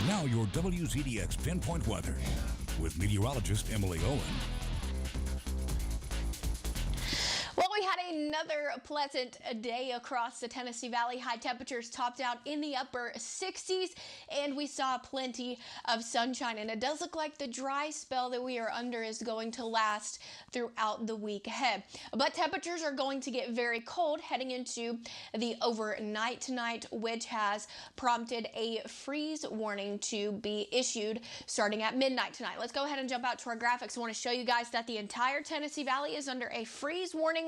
Now your WZDX Pinpoint Weather with meteorologist Emily Owen. Well, we had another pleasant day across the Tennessee Valley. High temperatures topped out in the upper 60s, and we saw plenty of sunshine. And it does look like the dry spell that we are under is going to last throughout the week ahead. But temperatures are going to get very cold heading into the overnight tonight, which has prompted a freeze warning to be issued starting at midnight tonight. Let's go ahead and jump out to our graphics. I want to show you guys that the entire Tennessee Valley is under a freeze warning.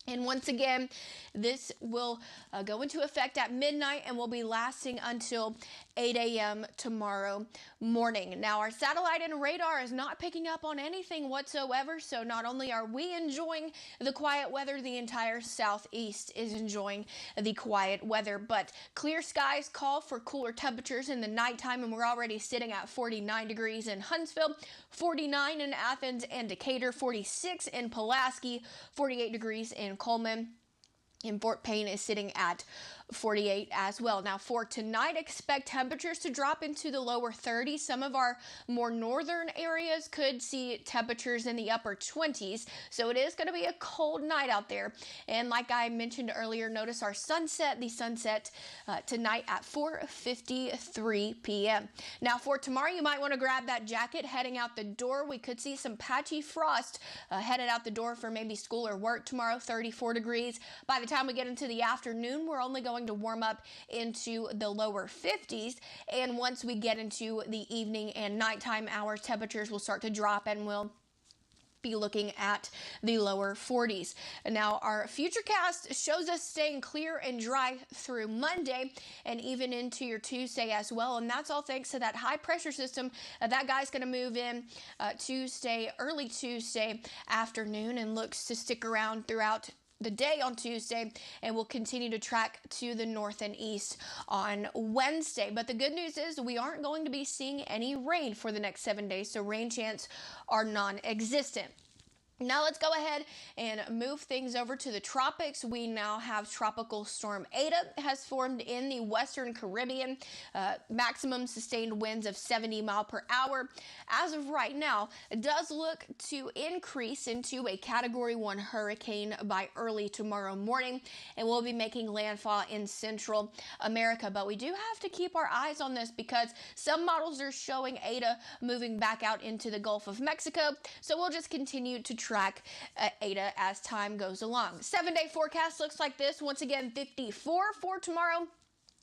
And once again, this will go into effect at midnight and will be lasting until 8 a.m. tomorrow morning. Now, our satellite and radar is not picking up on anything whatsoever, so not only are we enjoying the quiet weather, the entire southeast is enjoying the quiet weather. But clear skies call for cooler temperatures in the nighttime, and we're already sitting at 49 degrees in Huntsville, 49 in Athens and Decatur, 46 in Pulaski, 48 degrees in Coleman. And Fort Payne is sitting at 48 as well. Now for tonight, expect temperatures to drop into the lower 30s. Some of our more northern areas could see temperatures in the upper 20s. So it is going to be a cold night out there. And like I mentioned earlier, notice our sunset, the sunset tonight at 4:53 p.m. Now for tomorrow, you might want to grab that jacket heading out the door. We could see some patchy frost headed out the door for maybe school or work tomorrow, 34 degrees. By the time we get into the afternoon, we're only going to warm up into the lower 50s, and once we get into the evening and nighttime hours, temperatures will start to drop and we'll be looking at the lower 40s. And now our futurecast shows us staying clear and dry through Monday and even into your Tuesday as well. And that's all thanks to that high pressure system. That guy's going to move in early Tuesday afternoon and looks to stick around throughout the day on Tuesday, and will continue to track to the north and east on Wednesday. But the good news is we aren't going to be seeing any rain for the next 7 days, so rain chance are non-existent. Now let's go ahead and move things over to the tropics. We now have Tropical Storm Ada has formed in the Western Caribbean. Maximum sustained winds of 70 miles per hour. As of right now, it does look to increase into a Category 1 hurricane by early tomorrow morning, and will be making landfall in Central America. But we do have to keep our eyes on this because some models are showing Ada moving back out into the Gulf of Mexico. So we'll just continue to track Ada as time goes along. 7-day forecast looks like this. Once again, 54 for tomorrow.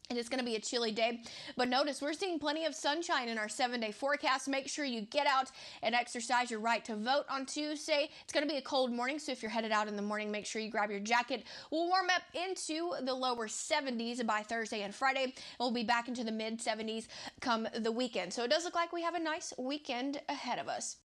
And it's going to be a chilly day, but notice we're seeing plenty of sunshine in our 7-day forecast. Make sure you get out and exercise your right to vote on Tuesday. It's going to be a cold morning, so if you're headed out in the morning, make sure you grab your jacket. We'll warm up into the lower 70s by Thursday and Friday, and we'll be back into the mid 70s come the weekend. So it does look like we have a nice weekend ahead of us.